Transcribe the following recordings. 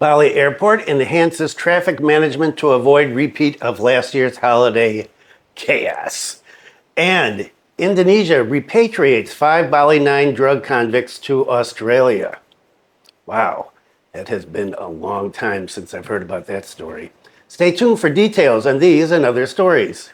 Bali Airport enhances traffic management to avoid repeat of last year's holiday chaos. And Indonesia repatriates 5 Bali Nine drug convicts to Australia. Wow, that has been a long time since I've heard about that story. Stay tuned for details on these and other stories.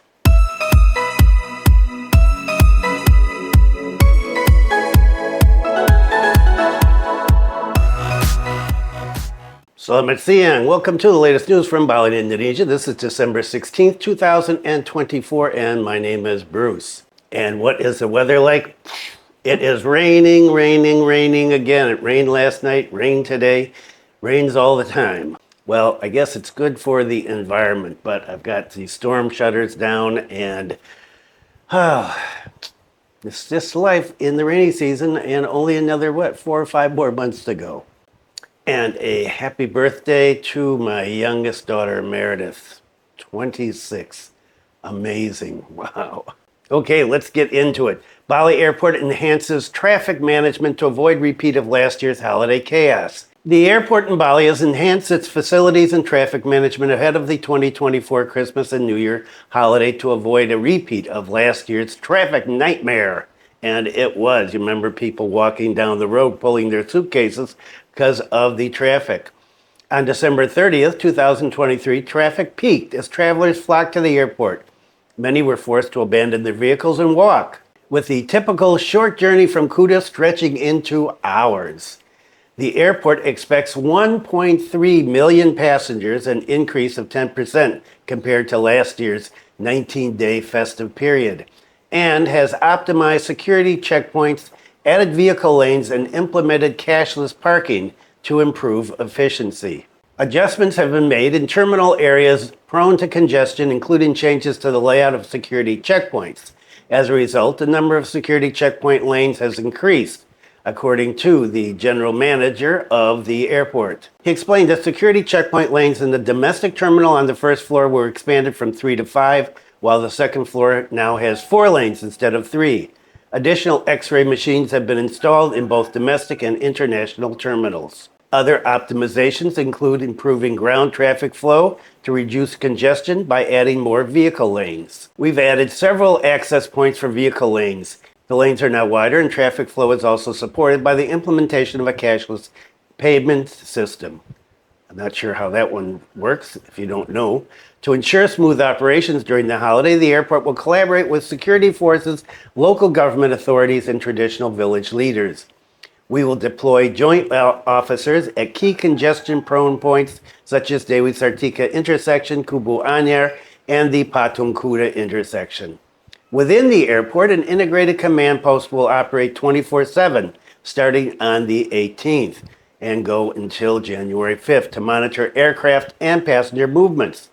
Selamat siang. Welcome to the latest news from Bali, Indonesia. This is December 16th, 2024, and my name is Bruce. And what is the weather like? It is raining again. It rained last night, rained today, rains all the time. Well, I guess it's good for the environment, but I've got the storm shutters down, and it's just life in the rainy season, and only another, 4 or 5 more months to go. And a happy birthday to my youngest daughter, Meredith, 26. Amazing. Wow. Okay, let's get into it. Bali Airport enhances traffic management to avoid repeat of last year's holiday chaos. The airport in Bali has enhanced its facilities and traffic management ahead of the 2024 Christmas and New Year holiday to avoid a repeat of last year's traffic nightmare. And it was. You remember people walking down the road pulling their suitcases because of the traffic. On December 30th, 2023, traffic peaked as travelers flocked to the airport. Many were forced to abandon their vehicles and walk, with the typical short journey from Kuta stretching into hours. The airport expects 1.3 million passengers, an increase of 10% compared to last year's 19-day festive period, and has optimized security checkpoints, added vehicle lanes, and implemented cashless parking to improve efficiency. Adjustments have been made in terminal areas prone to congestion, including changes to the layout of security checkpoints. As a result, the number of security checkpoint lanes has increased, according to the general manager of the airport. He explained that security checkpoint lanes in the domestic terminal on the first floor were expanded from 3 to 5, while the second floor now has 4 lanes instead of 3. Additional X-ray machines have been installed in both domestic and international terminals. Other optimizations include improving ground traffic flow to reduce congestion by adding more vehicle lanes. We've added several access points for vehicle lanes. The lanes are now wider, and traffic flow is also supported by the implementation of a cashless payment system. I'm not sure how that one works, if you don't know. To ensure smooth operations during the holiday, the airport will collaborate with security forces, local government authorities, and traditional village leaders. We will deploy joint officers at key congestion-prone points such as Dewi Sartika intersection, Kubu Anyar, and the Patung Kuda intersection. Within the airport, an integrated command post will operate 24/7 starting on the 18th and go until January 5th to monitor aircraft and passenger movements.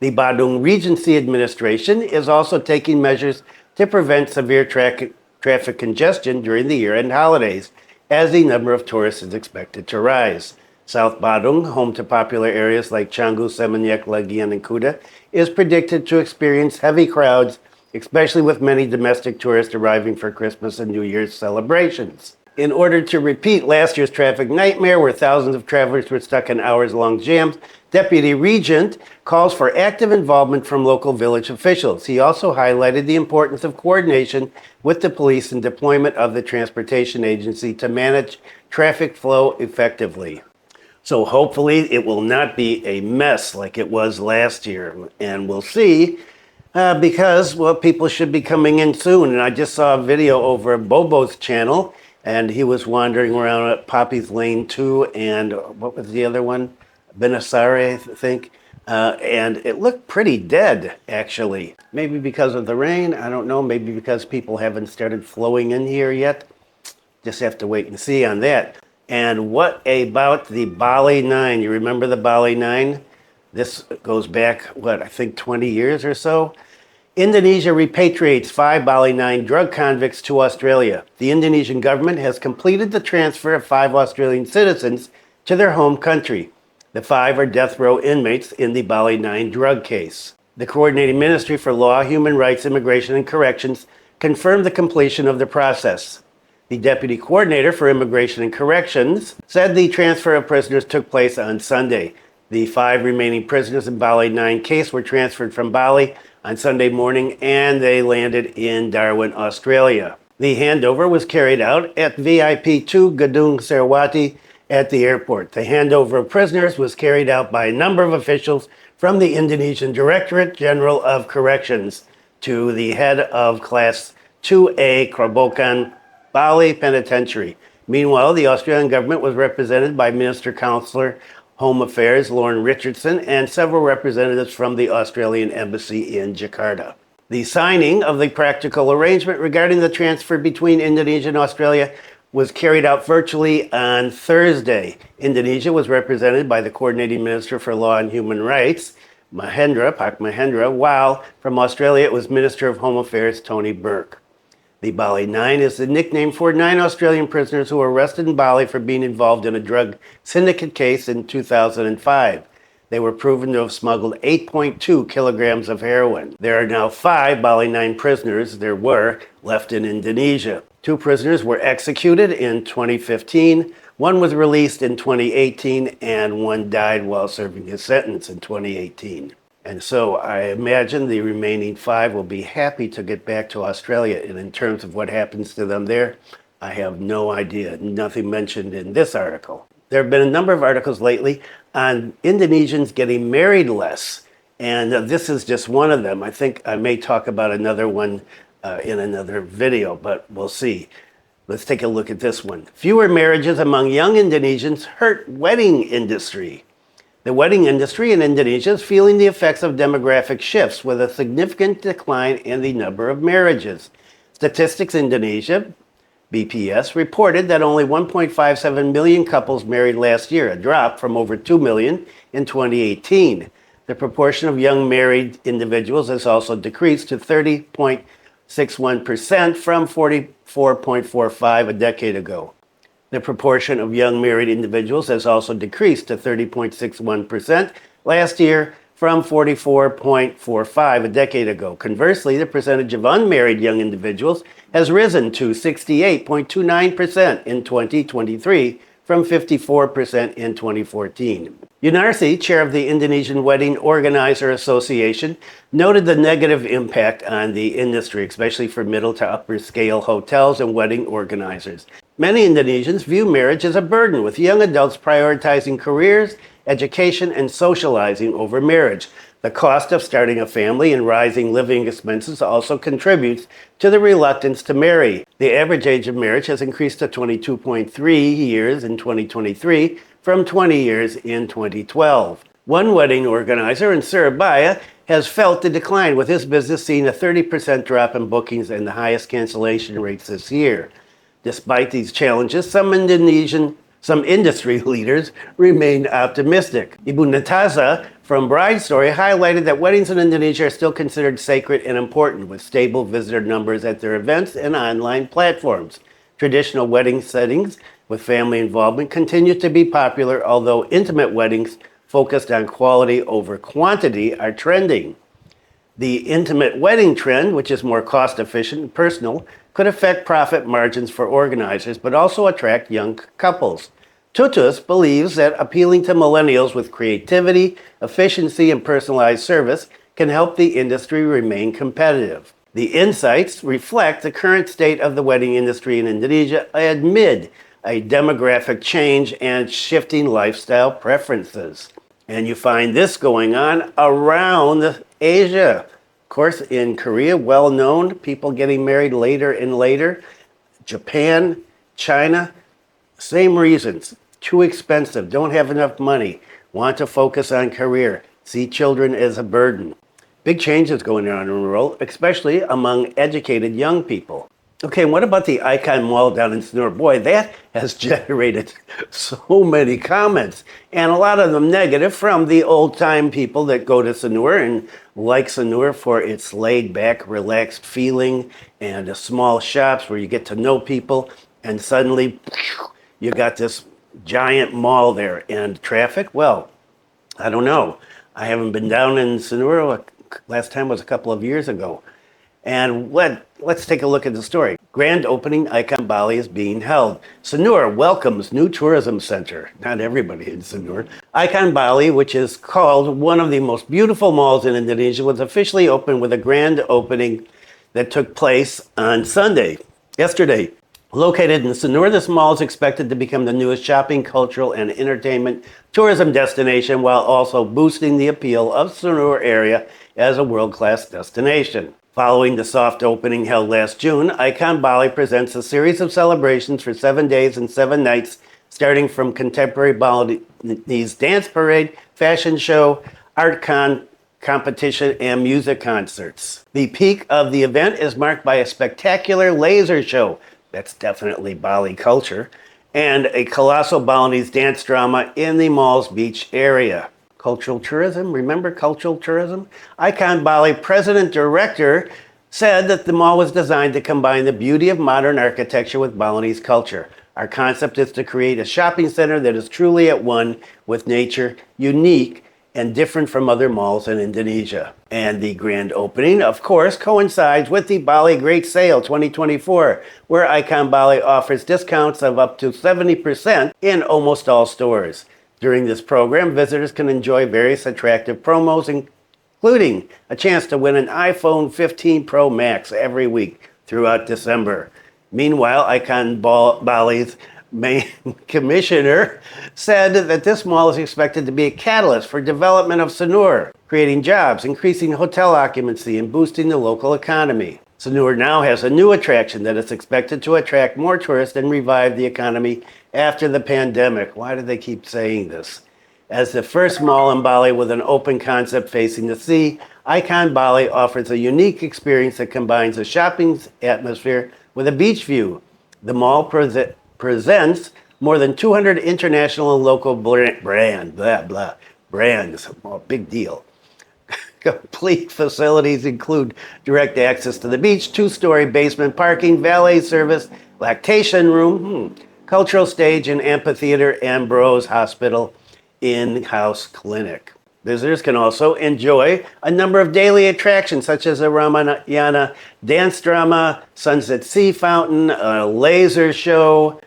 The Badung Regency Administration is also taking measures to prevent severe traffic congestion during the year-end holidays, as the number of tourists is expected to rise. South Badung, home to popular areas like Canggu, Seminyak, Lagian, and Kuta, is predicted to experience heavy crowds, especially with many domestic tourists arriving for Christmas and New Year's celebrations. In order to repeat last year's traffic nightmare, where thousands of travelers were stuck in hours-long jams, Deputy Regent calls for active involvement from local village officials. He also highlighted the importance of coordination with the police and deployment of the transportation agency to manage traffic flow effectively. So hopefully it will not be a mess like it was last year, and we'll see. Because, people should be coming in soon. And I just saw a video over Bobo's channel, and he was wandering around at Poppy's Lane 2, and what was the other one? Benasare, I think. And it looked pretty dead, actually. Maybe because of the rain, I don't know. Maybe because people haven't started flowing in here yet. Just have to wait and see on that. And what about the Bali Nine? You remember the Bali Nine? This goes back, I think 20 years or so. Indonesia repatriates 5 Bali Nine drug convicts to Australia. The Indonesian government has completed the transfer of 5 Australian citizens to their home country. The 5 are death row inmates in the Bali Nine drug case. The Coordinating Ministry for Law, Human Rights, Immigration, and Corrections confirmed the completion of the process. The deputy coordinator for Immigration and Corrections said the transfer of prisoners took place on Sunday. The 5 remaining prisoners in Bali Nine case were transferred from Bali on Sunday morning, and they landed in Darwin, Australia. The handover was carried out at VIP 2 Gedung Sarwati at the airport. The handover of prisoners was carried out by a number of officials from the Indonesian Directorate General of Corrections to the head of Class 2A Kerobokan Bali Penitentiary. Meanwhile, the Australian government was represented by Minister Counselor Home Affairs Lauren Richardson and several representatives from the Australian Embassy in Jakarta. The signing of the practical arrangement regarding the transfer between Indonesia and Australia was carried out virtually on Thursday. Indonesia was represented by the Coordinating Minister for Law and Human Rights, Pak Mahendra, while from Australia it was Minister of Home Affairs Tony Burke. The Bali Nine is the nickname for 9 Australian prisoners who were arrested in Bali for being involved in a drug syndicate case in 2005. They were proven to have smuggled 8.2 kilograms of heroin. There are now 5 Bali Nine prisoners left in Indonesia. 2 prisoners were executed in 2015, 1 was released in 2018, and 1 died while serving his sentence in 2018. And so I imagine the remaining 5 will be happy to get back to Australia. And in terms of what happens to them there, I have no idea. Nothing mentioned in this article. There have been a number of articles lately on Indonesians getting married less. And this is just one of them. I think I may talk about another one in another video, but we'll see. Let's take a look at this one. Fewer marriages among young Indonesians hurt wedding industry. The wedding industry in Indonesia is feeling the effects of demographic shifts with a significant decline in the number of marriages. Statistics Indonesia, BPS, reported that only 1.57 million couples married last year, a drop from over 2 million in 2018. The proportion of young married individuals has also decreased to 30.61% from 44.45% a decade ago. The proportion of young married individuals has also decreased to 30.61% last year from 44.45% a decade ago. Conversely, the percentage of unmarried young individuals has risen to 68.29% in 2023 from 54% in 2014. Yunarsi, chair of the Indonesian Wedding Organizer Association, noted the negative impact on the industry, especially for middle to upper scale hotels and wedding organizers. Many Indonesians view marriage as a burden, with young adults prioritizing careers, education, and socializing over marriage. The cost of starting a family and rising living expenses also contributes to the reluctance to marry. The average age of marriage has increased to 22.3 years in 2023 from 20 years in 2012. One wedding organizer in Surabaya has felt the decline, with his business seeing a 30% drop in bookings and the highest cancellation rates this year. Despite these challenges, some industry leaders remain optimistic. Ibu Nataza from Bride Story highlighted that weddings in Indonesia are still considered sacred and important, with stable visitor numbers at their events and online platforms. Traditional wedding settings with family involvement continue to be popular, although intimate weddings focused on quality over quantity are trending. The intimate wedding trend, which is more cost efficient and personal, could affect profit margins for organizers, but also attract young couples. Tutus believes that appealing to millennials with creativity, efficiency, and personalized service can help the industry remain competitive. The insights reflect the current state of the wedding industry in Indonesia amid a demographic change and shifting lifestyle preferences. And you find this going on around Asia. Of course, in Korea, well known, people getting married later and later. Japan, China, same reasons. Too expensive, don't have enough money, want to focus on career, see children as a burden. Big changes going on in the world, especially among educated young people. Okay, what about the Icon Mall down in Sanur? Boy, that has generated so many comments, and a lot of them negative from the old-time people that go to Sanur and like Sanur for its laid-back, relaxed feeling and small shops where you get to know people, and suddenly you got this giant mall there. And traffic, well, I don't know. I haven't been down in Sanur. Last time was a couple of years ago. And let's take a look at the story. Grand opening Icon Bali is being held. Sanur welcomes new tourism center. Not everybody in Sanur. Icon Bali, which is called one of the most beautiful malls in Indonesia, was officially opened with a grand opening that took place on yesterday. Located in Sanur, this mall is expected to become the newest shopping, cultural, and entertainment tourism destination, while also boosting the appeal of Sanur area as a world-class destination. Following the soft opening held last June, Icon Bali presents a series of celebrations for 7 days and 7 nights, starting from contemporary Balinese dance parade, fashion show, art competition, and music concerts. The peak of the event is marked by a spectacular laser show. That's definitely Bali culture, and a colossal Balinese dance drama in the mall's beach area. Cultural tourism, remember cultural tourism? Icon Bali President Director said that the mall was designed to combine the beauty of modern architecture with Balinese culture. Our concept is to create a shopping center that is truly at one with nature, unique and different from other malls in Indonesia. And the grand opening, of course, coincides with the Bali Great Sale 2024, where Icon Bali offers discounts of up to 70% in almost all stores. During this program, visitors can enjoy various attractive promos, including a chance to win an iPhone 15 Pro Max every week throughout December. Meanwhile, Icon Bali's main commissioner said that this mall is expected to be a catalyst for development of Sanur, creating jobs, increasing hotel occupancy, and boosting the local economy. Sanur now has a new attraction that is expected to attract more tourists and revive the economy after the pandemic. Why do they keep saying this? As the first mall in Bali with an open concept facing the sea, Icon Bali offers a unique experience that combines a shopping atmosphere with a beach view. The mall presents more than 200 international and local brands. Oh, big deal. Complete facilities include direct access to the beach, 2-story basement parking, valet service, lactation room, cultural stage and amphitheater, and Bros Hospital in-house clinic. Visitors can also enjoy a number of daily attractions such as a Ramayana dance drama, sunset sea fountain, a laser show.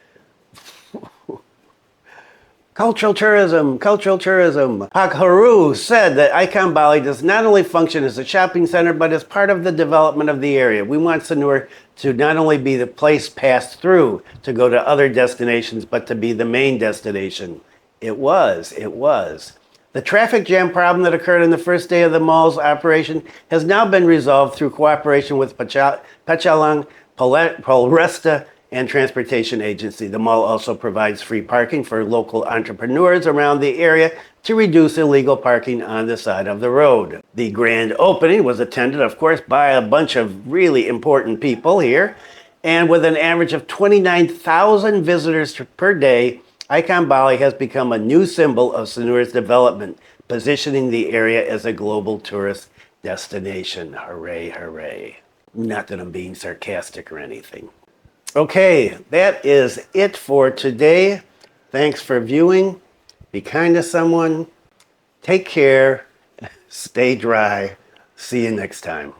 Cultural tourism. Pak Haru said that Icon Bali does not only function as a shopping center, but as part of the development of the area. We want Sanur to not only be the place passed through to go to other destinations, but to be the main destination. It was. The traffic jam problem that occurred on the first day of the mall's operation has now been resolved through cooperation with Pachalang, Polresta, and Transportation Agency. The mall also provides free parking for local entrepreneurs around the area to reduce illegal parking on the side of the road. The grand opening was attended, of course, by a bunch of really important people here, and with an average of 29,000 visitors per day, Icon Bali has become a new symbol of Sanur's development, positioning the area as a global tourist destination. Hooray, hooray. Not that I'm being sarcastic or anything. Okay, that is it for today. Thanks for viewing. Be kind to someone. Take care. Stay dry. See you next time.